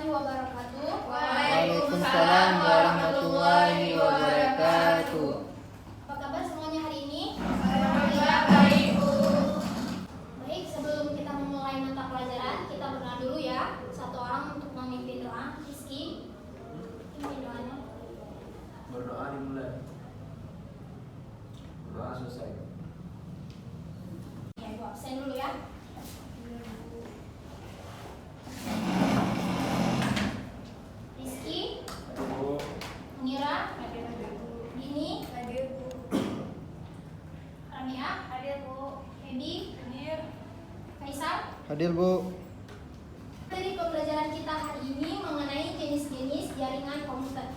warahmatullahi wabarakatuh. Waalaikumsalam warahmatullahi wabarakatuh. Apa kabar semuanya hari ini? Alhamdulillah baik, Bu. Baik, sebelum kita memulai mata pelajaran, kita berdoa dulu ya. Satu orang untuk memimpin doa. Rizky, pimpin doanya. Berdoa dimulai. Berdoa selesai. Ya, Ibu absen dulu ya. Rizky, Bu. Munira, Dini, Hadir, Bu. Ramia, Hadir, Bu. Feby, Hadir. Kaisar. Hadir, Bu. Dari pembelajaran kita hari ini mengenai jenis-jenis jaringan komputer.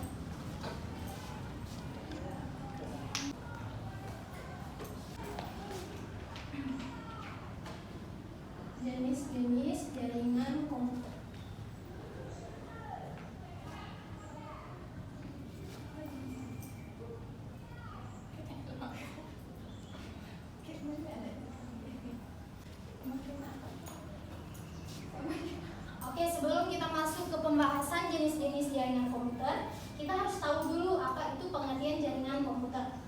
Jenis-jenis jaringan komputer. Oke, sebelum kita masuk ke pembahasan jenis-jenis jaringan komputer, kita harus tahu dulu apa itu pengertian jaringan komputer.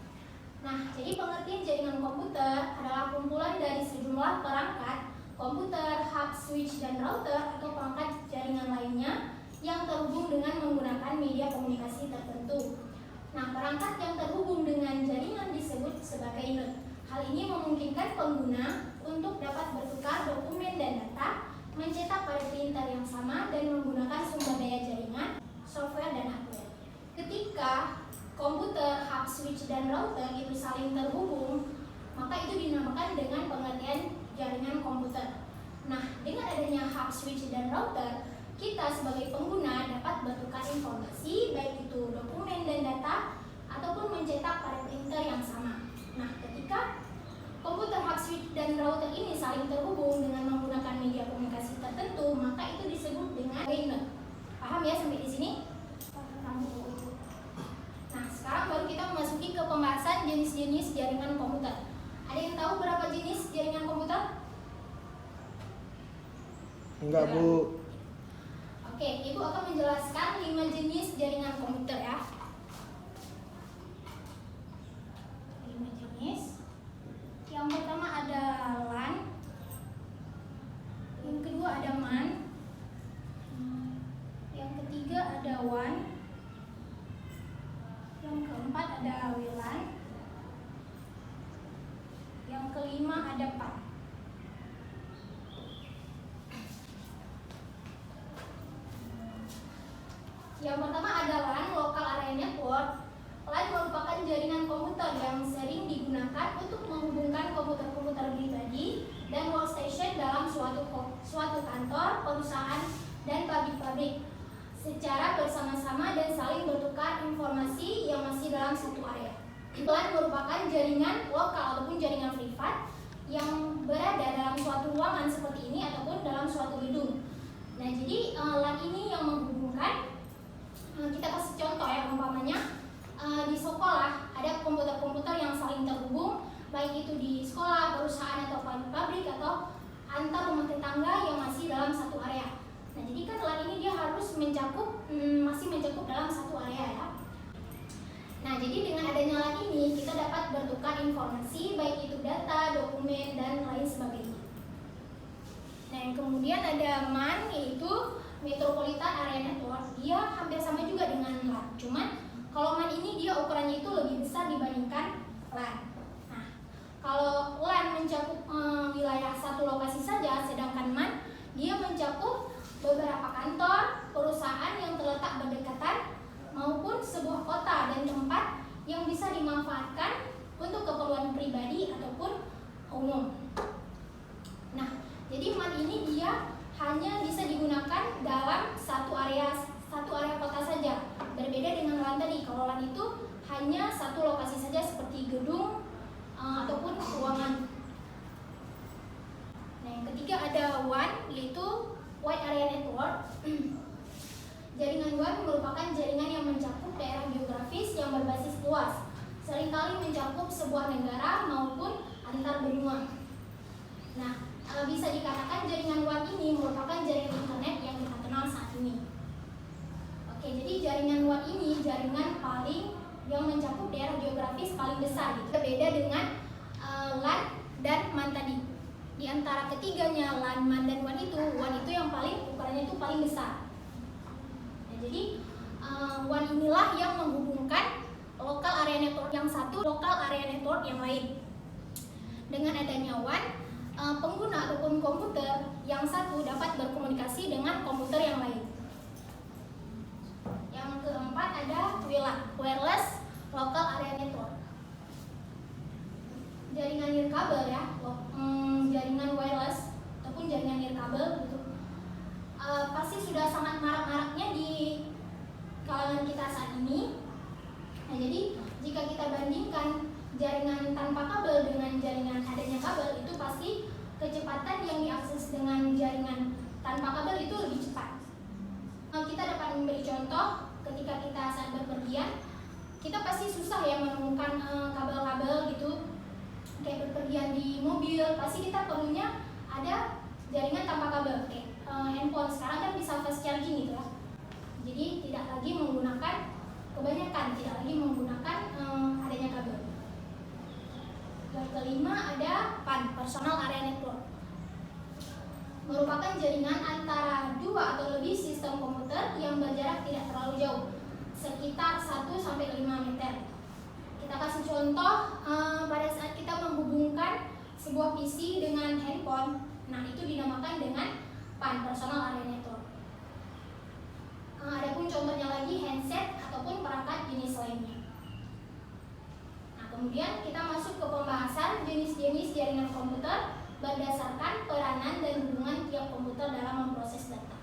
Nah, jadi pengertian jaringan komputer adalah kumpulan dari sejumlah perangkat komputer, hub, switch, dan router atau perangkat jaringan lainnya yang terhubung dengan menggunakan media komunikasi tertentu. Nah, perangkat yang terhubung dengan jaringan disebut sebagai node. Hal ini memungkinkan pengguna untuk dapat bertukar dokumen dan data, mencetak pada printer yang sama, dan menggunakan sumber daya jaringan, software, dan hardware. Ketika komputer, hub, switch, dan router itu saling terhubung, maka itu dinamakan dengan pengertian jaringan komputer. Nah, dengan adanya hub, switch, dan router, kita sebagai pengguna dapat bertukar informasi, baik itu dokumen dan data, ataupun mencetak pada printer yang sama. Nah, ketika komputer, hub, switch, dan router ini saling terhubung dengan menggunakan media komunikasi tertentu, maka itu disebut dengan node. Paham ya sampai di sini? Nah, sekarang baru kita memasuki ke pembahasan jenis-jenis jaringan komputer. Ada yang tahu berapa jenis jaringan komputer? Enggak, Bu. Oke, Ibu akan menjelaskan 5 jenis jaringan komputer ya. 5 jenis. Yang pertama ada LAN, yang kedua ada MAN, yang ketiga ada WAN, yang keempat ada WLAN, yang kelima ada PAN. Yang pertama ada LAN, Local Area Network. LAN merupakan jaringan komputer yang sering digunakan untuk menghubungkan komputer-komputer pribadi dan workstation dalam suatu kantor, perusahaan, dan pabrik-pabrik secara bersama-sama dan saling bertukar informasi yang masih dalam satu area. LAN merupakan jaringan lokal ataupun jaringan privat yang berada dalam suatu ruangan seperti ini ataupun dalam suatu gedung. Nah, jadi LAN ini yang menghubungkan, kita kasih contoh ya, umpamanya di sekolah ada komputer-komputer yang saling terhubung, baik itu di sekolah, perusahaan, atau pabrik, atau antar rumah tetangga yang masih dalam satu area. Nah, jadi kan LAN ini dia harus masih mencakup dalam satu area ya. Nah, jadi dengan adanya LAN ini kita dapat bertukar informasi, baik itu data, dokumen, dan lain sebagainya. Nah, yang kemudian ada MAN, yaitu Metropolitan Area Network. Dia hampir sama juga dengan LAN, cuman kalau MAN ini dia ukurannya itu lebih besar dibandingkan LAN. Nah, kalau LAN mencakup wilayah satu lokasi saja, sedangkan MAN dia mencakup beberapa kantor, perusahaan yang terletak berdekatan, maupun sebuah kota dan tempat yang bisa dimanfaatkan untuk keperluan pribadi ataupun umum. Nah, jadi MAN ini dia hanya bisa digunakan dalam satu area kota saja. Berbeda dengan LAN tadi. Kalau LAN itu hanya satu lokasi saja seperti gedung ataupun ruangan. Nah, yang ketiga ada WAN, yaitu Wide Area Network. Jaringan WAN merupakan jaringan yang mencakup daerah geografis yang berbasis luas, seringkali mencakup sebuah negara maupun antar benua. Nah, bisa dikatakan jaringan WAN ini merupakan jaringan internet yang kita kenal saat ini. paling besar. Nah, jadi WAN inilah yang menghubungkan local area network yang satu local area network yang lain. Dengan adanya WAN, pengguna ataupun komputer yang satu dapat berkomunikasi dengan komputer yang lain. Yang keempat ada WLAN, wireless local area network. Jaringan nirkabel ya, jaringan wireless ataupun jaringan nirkabel gitu. Pasti sudah sangat marak-maraknya di kalangan kita saat ini. Nah, jadi jika kita bandingkan jaringan tanpa kabel dengan jaringan adanya kabel, itu pasti kecepatan yang diakses dengan jaringan tanpa kabel itu lebih cepat. Kita dapat memberi contoh ketika kita saat berpergian, kita pasti susah ya menemukan kabel-kabel gitu. Kayak berpergian di mobil, pasti kita perlunya ada jaringan tanpa kabel. Kayak handphone sekarang kan bisa fast charging gitu ya. Jadi tidak lagi menggunakan adanya kabel. Yang kelima ada PAN, Personal Area Network. Merupakan jaringan antara dua atau lebih sistem komputer yang berjarak tidak terlalu jauh, sekitar 1-5 meter. Kita kasih contoh pada saat kita menghubungkan sebuah PC dengan handphone. Nah, itu dinamakan dengan PAN, Personal Area Network. Adapun contohnya lagi handset ataupun perangkat jenis lainnya. Nah, kemudian kita masuk ke pembahasan jenis-jenis jaringan komputer berdasarkan peranan dan hubungan tiap komputer dalam memproses data.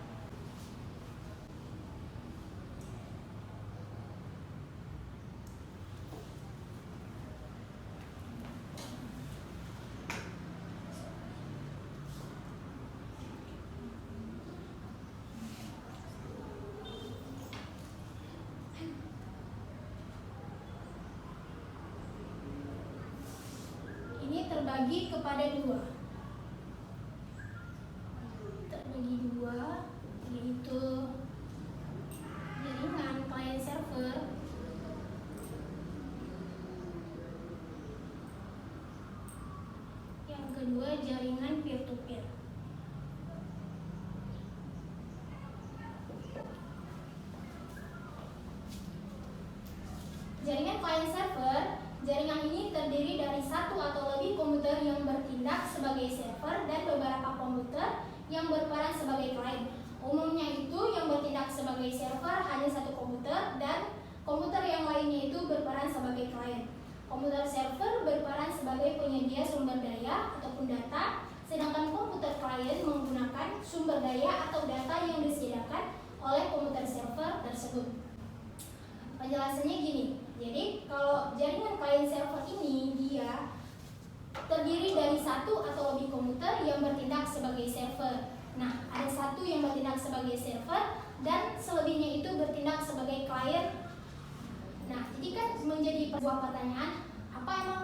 Ini terbagi kepada dua, yaitu jaringan client server yang kedua jaringan peer-to-peer. Jaringan client server, jaringan ini terdiri dari satu atau lebih komputer yang bertindak sebagai server dan beberapa komputer yang berperan sebagai client. Umumnya itu yang bertindak sebagai server hanya satu komputer dan komputer yang lainnya itu berperan sebagai client. Komputer server berperan sebagai penyedia sumber daya ataupun data, sedangkan komputer client menggunakan sumber daya atau data yang disediakan oleh komputer server tersebut. Penjelasannya gini, jadi kalau jaringan client server ini dia terdiri dari satu atau lebih komputer yang bertindak sebagai server. Nah, ada satu yang bertindak sebagai server dan selebihnya itu bertindak sebagai client. Nah, jadi kan menjadi sebuah pertanyaan, apa emang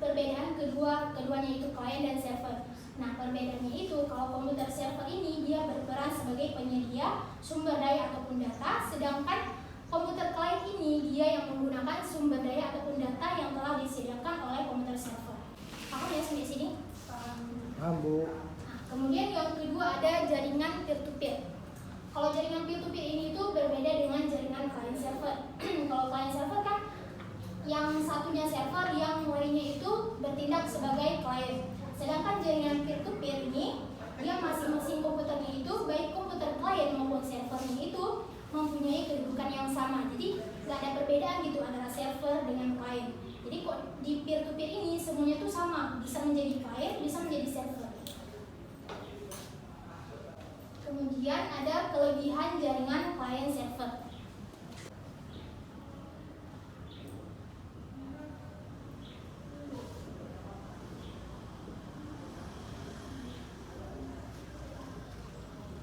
perbedaan keduanya itu client dan server? Nah, perbedaannya itu kalau komputer server ini dia berperan sebagai penyedia sumber daya ataupun data, sedangkan komputer client ini dia yang menggunakan sumber daya ataupun data yang telah disediakan oleh komputer server. Paham ya sampai sini? Paham, Bu. Nah, kemudian yang kedua ada jaringan peer-to-peer. Kalau jaringan peer-to-peer ini itu berbeda dengan jaringan client server. Kalau client server kan yang satunya server, yang lainnya itu bertindak sebagai client. Sedangkan jaringan peer-to-peer ini dia masing-masing komputernya itu baik komputer client maupun servernya itu mempunyai kedudukan yang sama. Jadi nggak ada perbedaan gitu antara server dengan client. Jadi kok di peer-to-peer ini semuanya tuh sama, bisa menjadi client, bisa menjadi server. Kemudian ada kelebihan jaringan client server.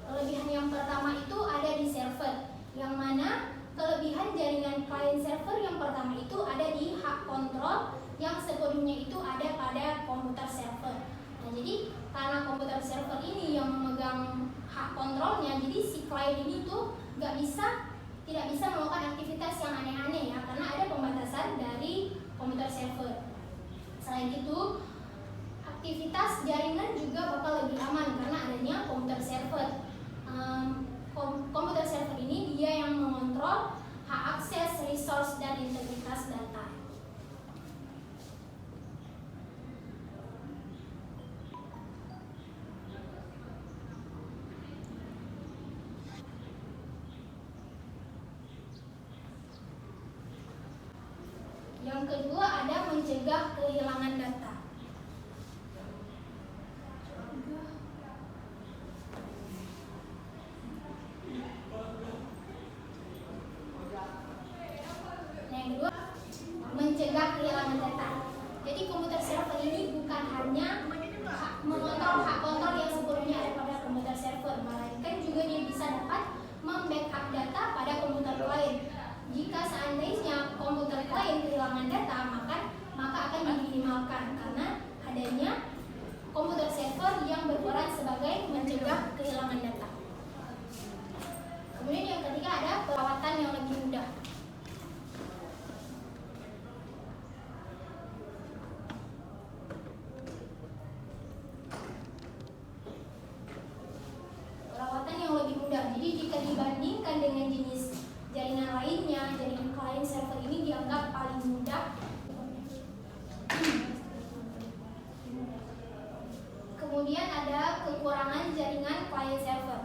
Kelebihan yang pertama itu ada di server, yang mana kelebihan jaringan client server yang pertama itu ada di hak kontrol yang sepenuhnya itu ada pada komputer server. Nah, jadi karena komputer server ini yang memegang hak kontrolnya, jadi si client ini tuh tidak bisa melakukan aktivitas yang aneh-aneh ya, karena ada pembatasan dari komputer server. Selain itu, aktivitas jaringan juga bakal lebih aman karena adanya komputer server. Yang kedua ada mencegah kehilangan data. Yang kedua, mencegah kehilangan data. Jadi komputer server ini bukan hanya mengontrol hak kontrol yang sepenuhnya ada pada komputer server, melainkan juga dia bisa dapat membackup data pada komputer klien. Jika seandainya komputer klien kehilangan data, maka akan diminimalkan karena adanya komputer server yang berperan sebagai mencegah kehilangan data. Kemudian yang ketiga ada perawatan yang lebih mudah. Perawatan yang lebih mudah. Jadi jika dibandingkan dengan jenis jaringan lainnya, jaringan client server ini dianggap paling mudah. Kemudian ada kekurangan jaringan client server.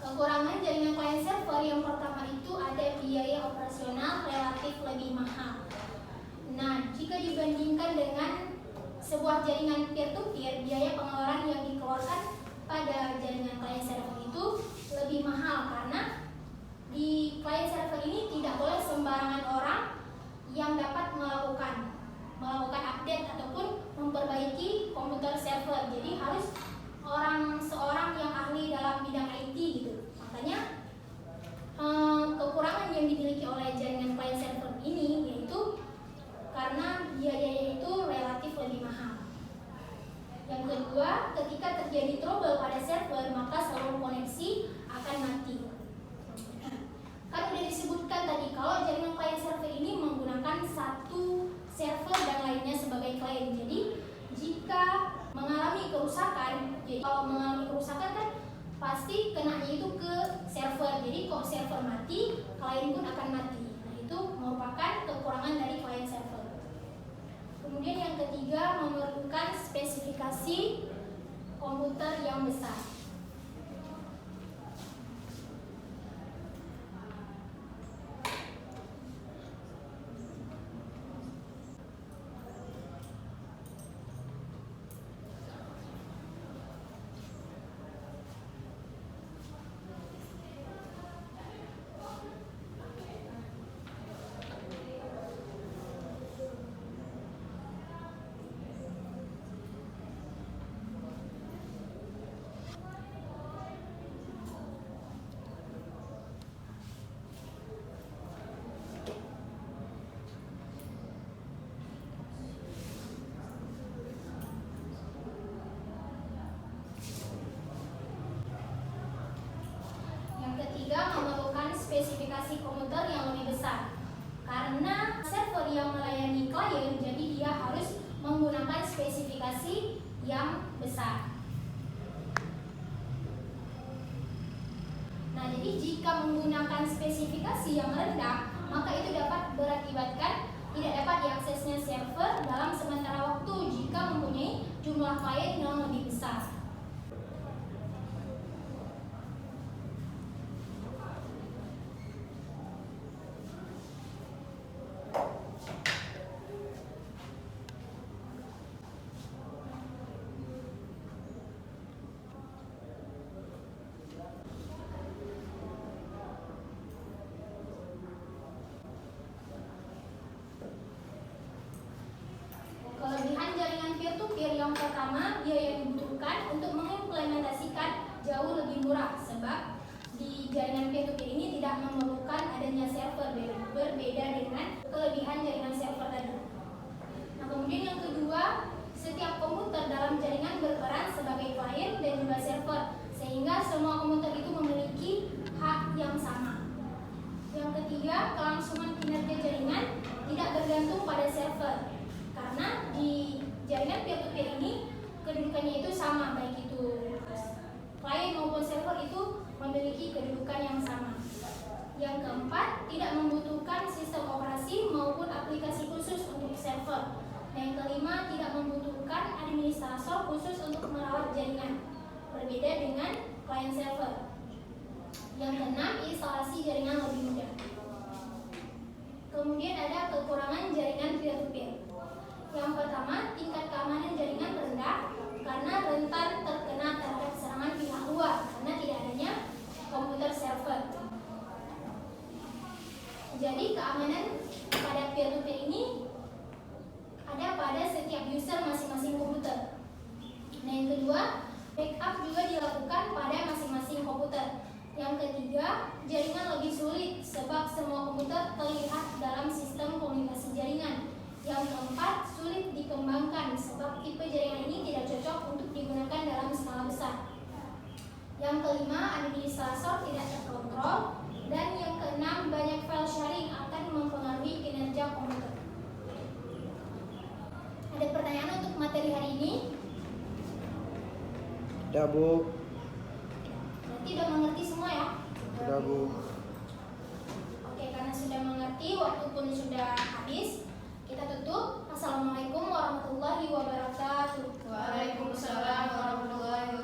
Kekurangan jaringan client server yang pertama itu ada biaya operasional relatif lebih mahal. Nah, jika dibandingkan dengan sebuah jaringan peer-to-peer, biaya pengeluaran yang dikeluarkan pada jaringan client server itu lebih mahal karena di client server ini tidak boleh sembarangan orang yang dapat melakukan update ataupun memperbaiki komputer server. Jadi harus seorang yang ahli dalam bidang IT gitu. Makanya kekurangan yang dimiliki oleh jaringan client server ini yaitu karena biayanya itu relatif lebih mahal. Yang kedua, ketika terjadi trouble pada server, maka seluruh koneksi akan mati. Kan sudah disebutkan tadi kalau jaringan client server ini menggunakan satu server dan lainnya sebagai klien. Jadi jika mengalami kerusakan, kalau mengalami kerusakan kan pasti kenanya itu ke server. Jadi kalau server mati, klien pun akan mati. Nah, itu merupakan kekurangan dari client server. Kemudian yang ketiga, memerlukan spesifikasi komputer yang besar. Memerlukan spesifikasi komputer yang lebih besar karena server yang melayani klien, jadi dia harus menggunakan spesifikasi yang besar. Nah, jadi jika menggunakan spesifikasi yang rendah, maka itu dapat berakibatkan tidak dapat diaksesnya server dalam sementara waktu jika mempunyai jumlah klien yang lebih besar. Kelebihan jaringan peer-to-peer yang pertama, biaya yang dibutuhkan untuk mengimplementasikan jauh lebih murah sebab di jaringan peer-to-peer ini tidak memerlukan adanya server, berbeda dengan kelebihan jaringan server tadi. Nah, kemudian yang kedua, setiap komputer dalam jaringan berperan sebagai klien dan juga server sehingga semua komputer itu memiliki hak yang sama. Yang ketiga, kelangsungan kinerja jaringan tidak bergantung pada server. Karena di jaringan peer-to-peer ini kedudukannya itu sama, baik itu klien maupun server itu memiliki kedudukan yang sama. Yang keempat, tidak membutuhkan sistem operasi maupun server. Dan yang kelima, tidak membutuhkan administrator khusus untuk merawat jaringan, berbeda dengan client server. Yang keenam, instalasi jaringan lebih mudah. Kemudian ada kekurangan jaringan peer-to-peer. Yang pertama, tingkat keamanan jaringan rendah karena rentan terkena terhadap serangan pihak luar karena tidak adanya komputer server. Jadi keamanan pada peer-to-peer ini ada pada setiap user masing-masing komputer. Nah, yang kedua, backup juga dilakukan pada masing-masing komputer. Yang ketiga, jaringan lebih sulit sebab semua komputer terlihat dalam sistem komunikasi jaringan. Yang keempat, sulit dikembangkan sebab tipe jaringan ini tidak cocok untuk digunakan dalam skala besar. Yang kelima, administrator tidak terkontrol. Dan yang keenam, banyak file sharing akan mempengaruhi kinerja komputer. Ada pertanyaan untuk materi hari ini? Ada, Bu. Berarti udah mengerti semua ya? Ada, Bu. Oke, karena sudah mengerti, waktu pun sudah habis. Kita tutup. Assalamualaikum warahmatullahi wabarakatuh. Waalaikumsalam warahmatullahi wabarakatuh.